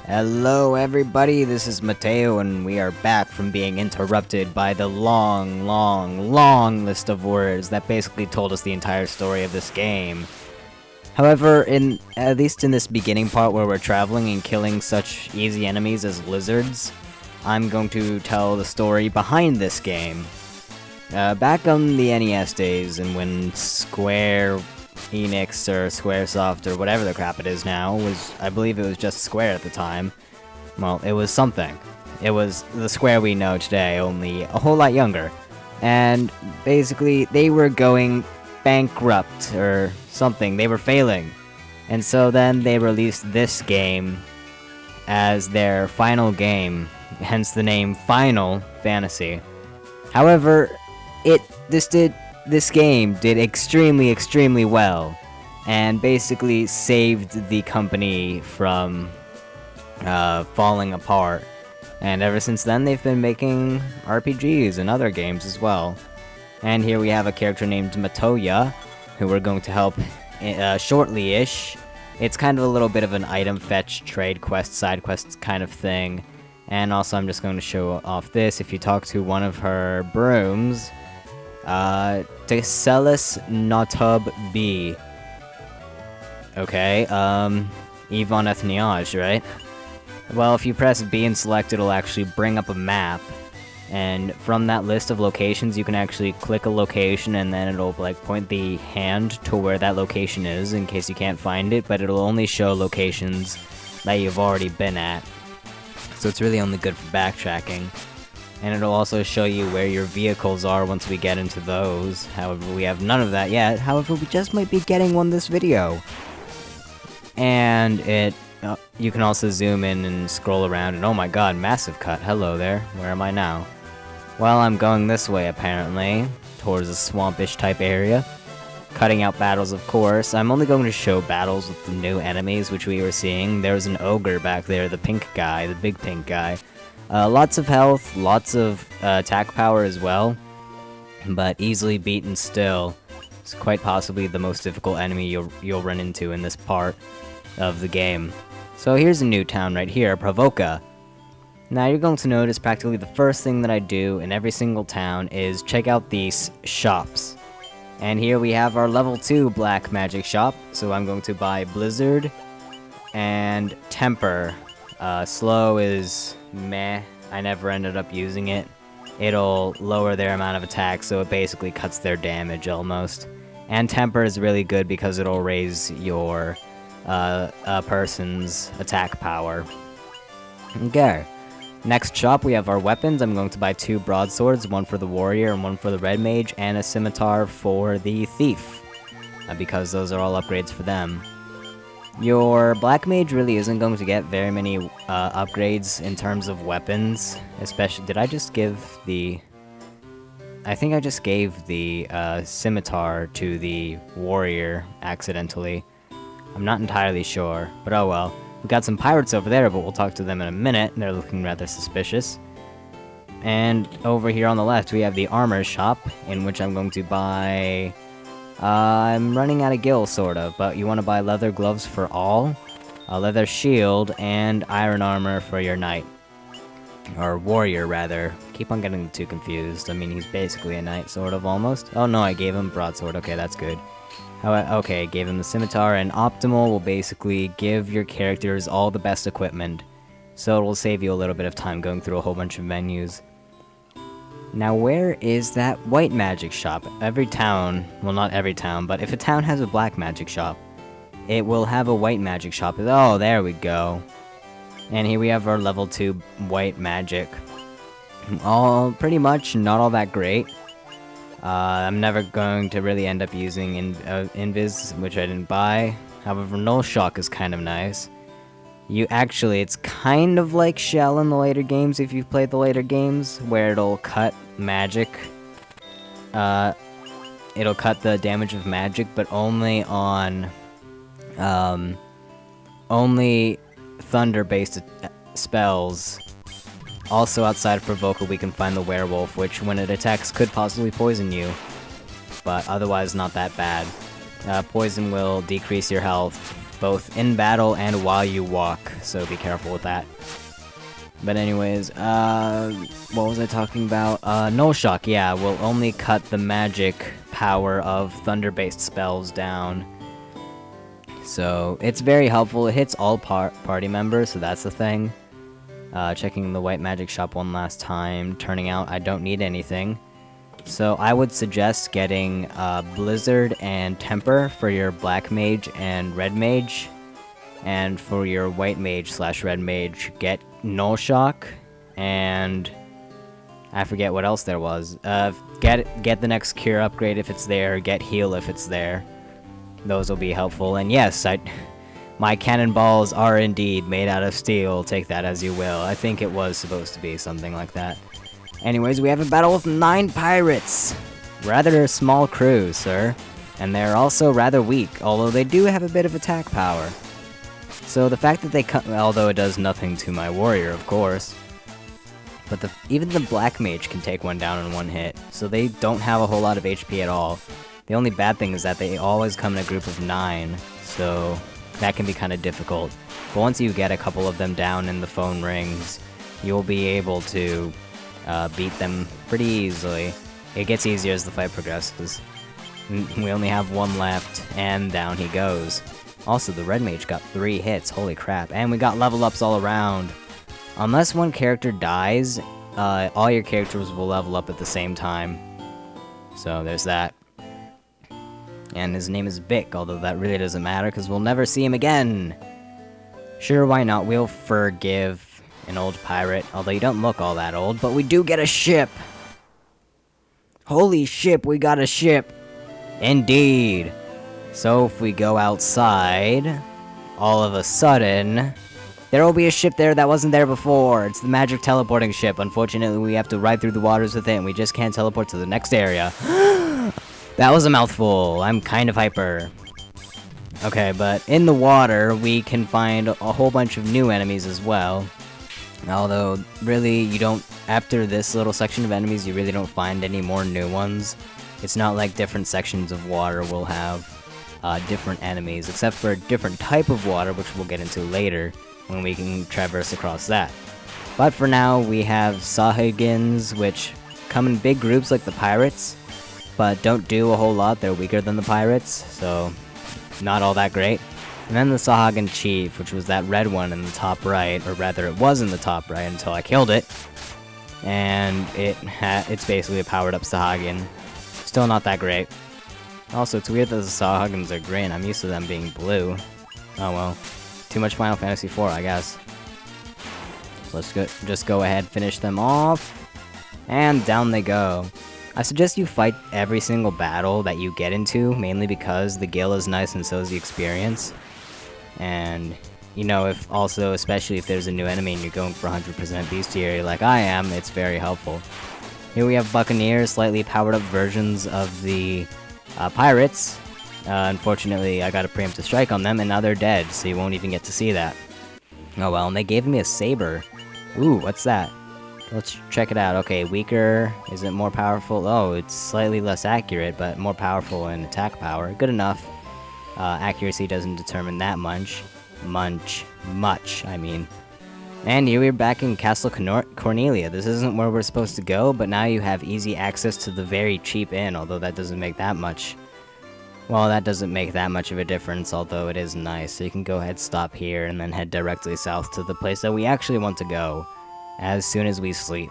Hello everybody, this is Mateo and we are back from being interrupted by the long list of words that basically told us the entire story of this game. However, at least in this beginning part where we're traveling and killing such easy enemies as lizards, I'm going to tell the story behind this game. Back on the NES days and when Square Enix or Squaresoft or whatever the crap it is now I believe it was just Square at the time. Well, it was something. It was the Square we know today, only a whole lot younger. And basically, they were going bankrupt or something. They were failing. And so then they released this game as their final game, hence the name Final Fantasy. However, this game did extremely well, and basically saved the company from falling apart. And ever since then, they've been making RPGs and other games as well. And here we have a character named Matoya, who we're going to help shortly-ish. It's kind of a little bit of an item fetch, trade quest, side quest kind of thing. And also, I'm just going to show off this. If you talk to one of her brooms, Teselis Notub B. Okay, Yvonne Ethniage, right? Well, if you press B and select, it'll actually bring up a map. And from that list of locations, you can actually click a location and then it'll, like, point the hand to where that location is in case you can't find it, but it'll only show locations that you've already been at. So it's really only good for backtracking. And it'll also show you where your vehicles are once we get into those. However, we have none of that yet. However, we just might be getting one this video. And you can also zoom in and scroll around, and oh my god, massive cut. Hello there. Where am I now? Well, I'm going this way, apparently, towards a swampish type area. Cutting out battles, of course. I'm only going to show battles with the new enemies, which we were seeing. There's an ogre back there, the pink guy, the big pink guy. Lots of health, lots of attack power as well, but easily beaten still. It's quite possibly the most difficult enemy you'll run into in this part of the game. So here's a new town right here, Provoca. Now you're going to notice practically the first thing that I do in every single town is check out these shops. And here we have our level 2 black magic shop, so I'm going to buy Blizzard and Temper. Slow is meh. I never ended up using it. It'll lower their amount of attack, so it basically cuts their damage almost. And Temper is really good because it'll raise your person's attack power. Okay. Next shop, we have our weapons. I'm going to buy 2 broadswords, one for the warrior and one for the red mage, and a scimitar for the thief, because those are all upgrades for them. Your black mage really isn't going to get very many upgrades in terms of weapons, especially... Did I just give the... I think I just gave the scimitar to the warrior accidentally. I'm not entirely sure, but oh well. We've got some pirates over there, but we'll talk to them in a minute. They're looking rather suspicious. And over here on the left, we have the armor shop, in which I'm going to buy... I'm running out of gil, sort of, but you want to buy leather gloves for all, a leather shield, and iron armor for your knight. Or warrior, rather. Keep on getting the two confused. I mean, he's basically a knight, sort of, almost. Oh no, I gave him broadsword. Okay, that's good. Okay, gave him the scimitar, and optimal will basically give your characters all the best equipment. So it will save you a little bit of time going through a whole bunch of menus. Now, where is that white magic shop? Every town, well, not every town, but if a town has a black magic shop, it will have a white magic shop. Oh, there we go. And here we have our level 2 white magic. All pretty much not all that great. I'm never going to really end up using Invis, which I didn't buy. However, Null Shock is kind of nice. It's kind of like Shell in the later games, if you've played the later games, where it'll cut magic. It'll cut the damage of magic, but only on, only thunder-based spells. Also, outside of Provoca, we can find the werewolf, which, when it attacks, could possibly poison you. But otherwise, not that bad. Poison will decrease your health both in battle and while you walk, so be careful with that. But anyways, what was I talking about? Null Shock, yeah, will only cut the magic power of thunder-based spells down. So, it's very helpful. It hits all party members, so that's the thing. Checking the white magic shop one last time, turning out I don't need anything. So I would suggest getting Blizzard and Temper for your black mage and red mage. And for your white mage / red mage, get Null Shock, and I forget what else there was. Get the next cure upgrade if it's there, get heal if it's there. Those will be helpful, and yes, my cannonballs are indeed made out of steel, take that as you will. I think it was supposed to be something like that. Anyways, we have a battle with 9 pirates! Rather small crew, sir. And they're also rather weak, although they do have a bit of attack power. So the fact that they although it does nothing to my warrior, of course. But even the black mage can take one down in one hit, so they don't have a whole lot of HP at all. The only bad thing is that they always come in a group of 9, so that can be kind of difficult. But once you get a couple of them down and the phone rings, you'll be able to beat them pretty easily. It gets easier as the fight progresses. We only have one left, and down he goes. Also, the red mage got 3 hits, holy crap, and we got level ups all around. Unless one character dies, all your characters will level up at the same time. So there's that. And his name is Vic, although that really doesn't matter, because we'll never see him again! Sure, why not? We'll forgive an old pirate, although you don't look all that old, but we do get a ship! Holy ship, we got a ship! Indeed! So if we go outside, all of a sudden, there will be a ship there that wasn't there before. It's the magic teleporting ship. Unfortunately, we have to ride through the waters with it, and we just can't teleport to the next area. That was a mouthful. I'm kind of hyper. Okay, but in the water, we can find a whole bunch of new enemies as well. Although, really, you don't... After this little section of enemies, you really don't find any more new ones. It's not like different sections of water will have different enemies, except for a different type of water, which we'll get into later, when we can traverse across that. But for now, we have Sahagins, which come in big groups like the pirates, but don't do a whole lot. They're weaker than the pirates, so not all that great. And then the Sahagin Chief, which was that red one in the top right, or rather it was in the top right until I killed it. And it's basically a powered up Sahagin. Still not that great. Also, it's weird that the Sahagins are green. I'm used to them being blue. Oh well. Too much Final Fantasy IV, I guess. Let's just go ahead, finish them off. And down they go. I suggest you fight every single battle that you get into, mainly because the gil is nice and so is the experience. And, you know, especially if there's a new enemy and you're going for 100% Bestiary like I am, it's very helpful. Here we have Buccaneers, slightly powered up versions of the pirates. Unfortunately, I got a preemptive strike on them, and now they're dead, so you won't even get to see that. Oh well, and they gave me a saber. Ooh, what's that? Let's check it out. Okay, weaker. Is it more powerful? Oh, it's slightly less accurate, but more powerful in attack power. Good enough. Accuracy doesn't determine that much. Much, I mean. And here we're back in Castle Cornelia. This isn't where we're supposed to go, but now you have easy access to the very cheap inn, although that doesn't make that much... Well, that doesn't make that much of a difference, although it is nice. So you can go ahead, stop here, and then head directly south to the place that we actually want to go, as soon as we sleep.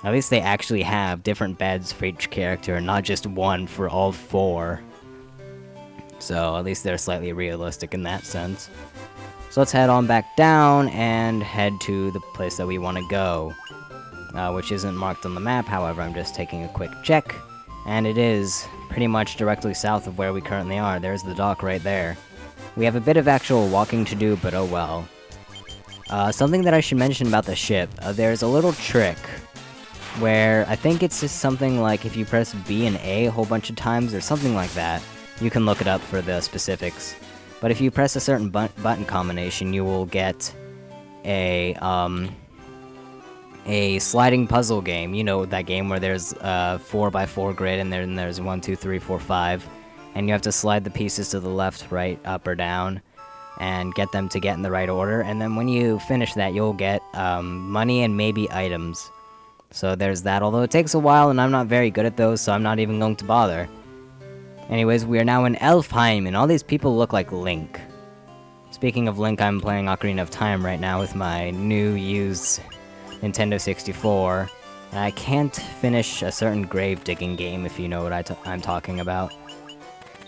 At least they actually have different beds for each character, and not just one for all 4. So, at least they're slightly realistic in that sense. So let's head on back down, and head to the place that we want to go. Which isn't marked on the map, however, I'm just taking a quick check. And it is pretty much directly south of where we currently are. There's the dock right there. We have a bit of actual walking to do, but oh well. Something that I should mention about the ship. There's a little trick where I think it's just something like if you press B and A a whole bunch of times or something like that. You can look it up for the specifics. But if you press a certain button combination, you will get a sliding puzzle game. You know, that game where there's a 4x4 grid and then there's 1, 2, 3, 4, 5. and you have to slide the pieces to the left, right, up, or down, and get them to get in the right order, and then when you finish that, you'll get money and maybe items. So there's that, although it takes a while, and I'm not very good at those, so I'm not even going to bother. Anyways, we are now in Elfheim, and all these people look like Link. Speaking of Link, I'm playing Ocarina of Time right now with my new used Nintendo 64, and I can't finish a certain grave-digging game, if you know what I'm talking about.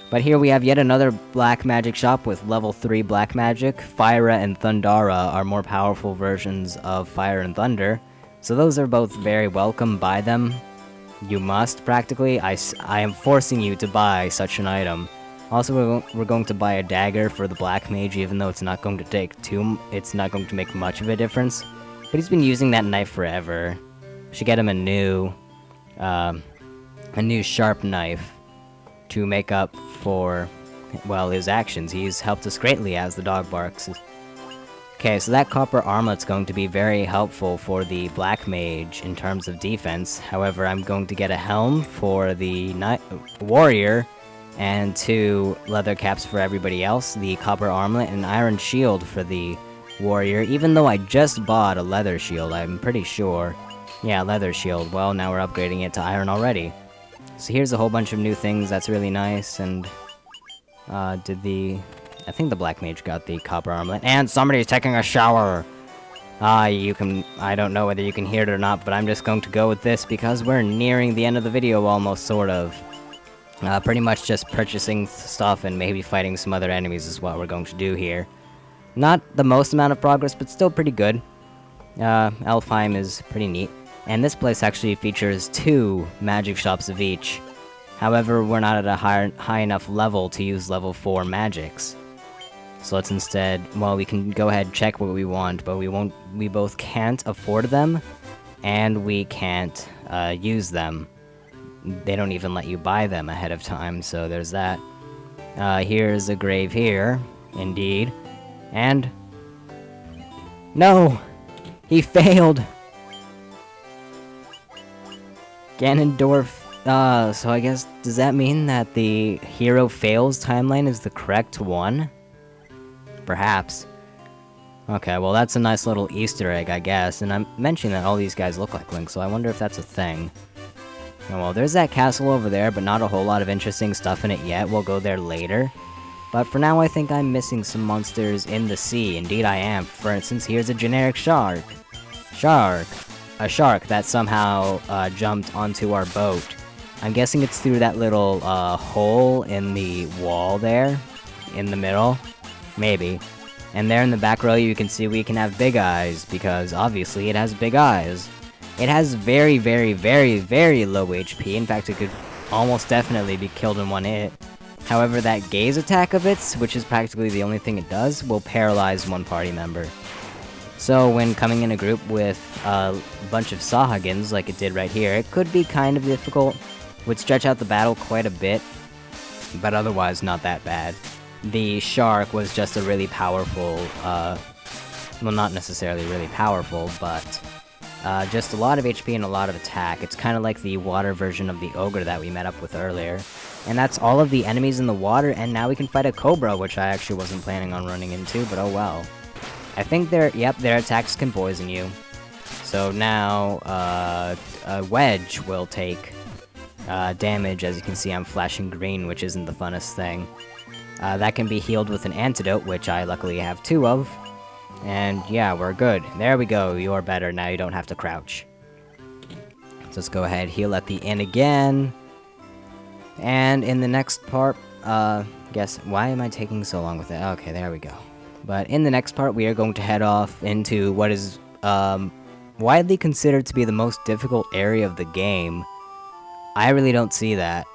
But here we have yet another black magic shop with level 3 black magic. Fyra and Thundara are more powerful versions of Fire and Thunder, so those are both very welcome. Buy them. You must, practically. I am forcing you to buy such an item. Also, we're going to buy a dagger for the black mage, even though it's not going to make much of a difference. But he's been using that knife forever. Should get him a new sharp knife to make up for, well, his actions. He's helped us greatly as the dog barks. Okay, so that copper armlet's going to be very helpful for the black mage in terms of defense. However, I'm going to get a helm for the warrior, and 2 leather caps for everybody else, the copper armlet, and iron shield for the warrior, even though I just bought a leather shield, I'm pretty sure. Yeah, leather shield. Well, now we're upgrading it to iron already. So here's a whole bunch of new things, that's really nice, and I think the black mage got the copper armlet, and somebody's taking a shower! I don't know whether you can hear it or not, but I'm just going to go with this because we're nearing the end of the video almost, sort of. Pretty much just purchasing stuff and maybe fighting some other enemies is what we're going to do here. Not the most amount of progress, but still pretty good. Elfheim is pretty neat. And this place actually features 2 magic shops of each. However, we're not at a high enough level to use level 4 magics. So let's instead, well, we can go ahead and check what we want, but we both can't afford them, and we can't use them. They don't even let you buy them ahead of time, so there's that. Here's a grave here, indeed. And... no! He failed! Ganondorf, so I guess, does that mean that the hero fails timeline is the correct one? Perhaps. Okay, well that's a nice little Easter egg, I guess, and I'm mentioning that all these guys look like Link, so I wonder if that's a thing. Oh, well, there's that castle over there, but not a whole lot of interesting stuff in it yet. We'll go there later. But for now, I think I'm missing some monsters in the sea. Indeed I am. For instance, here's a generic shark. A shark that somehow jumped onto our boat. I'm guessing it's through that little hole in the wall there, in the middle. Maybe. And there in the back row you can see we can have big eyes, because obviously it has big eyes. It has very, very, very, very low HP. In fact, it could almost definitely be killed in one hit. However, that gaze attack of its, which is practically the only thing it does, will paralyze one party member. So when coming in a group with a bunch of Sahagins, like it did right here, it could be kind of difficult. Would stretch out the battle quite a bit, but otherwise not that bad. The shark was just a really powerful, well, not necessarily really powerful, but just a lot of HP and a lot of attack. It's kind of like the water version of the ogre that we met up with earlier. And that's all of the enemies in the water, and now we can fight a cobra, which I actually wasn't planning on running into, but oh well. I think their attacks can poison you. So now, a wedge will take damage. As you can see, I'm flashing green, which isn't the funnest thing. That can be healed with an antidote, which I luckily have 2 of. And yeah, we're good. There we go, you're better, now you don't have to crouch. So let's go ahead, heal at the end again. And in the next part, guess, why am I taking so long with it? Okay, there we go. But in the next part, we are going to head off into what is, widely considered to be the most difficult area of the game. I really don't see that.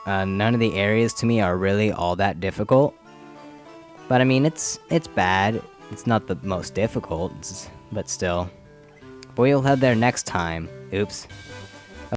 None of the areas to me are really all that difficult. But I mean, it's bad. It's not the most difficult, but still. But we'll head there next time. Oops.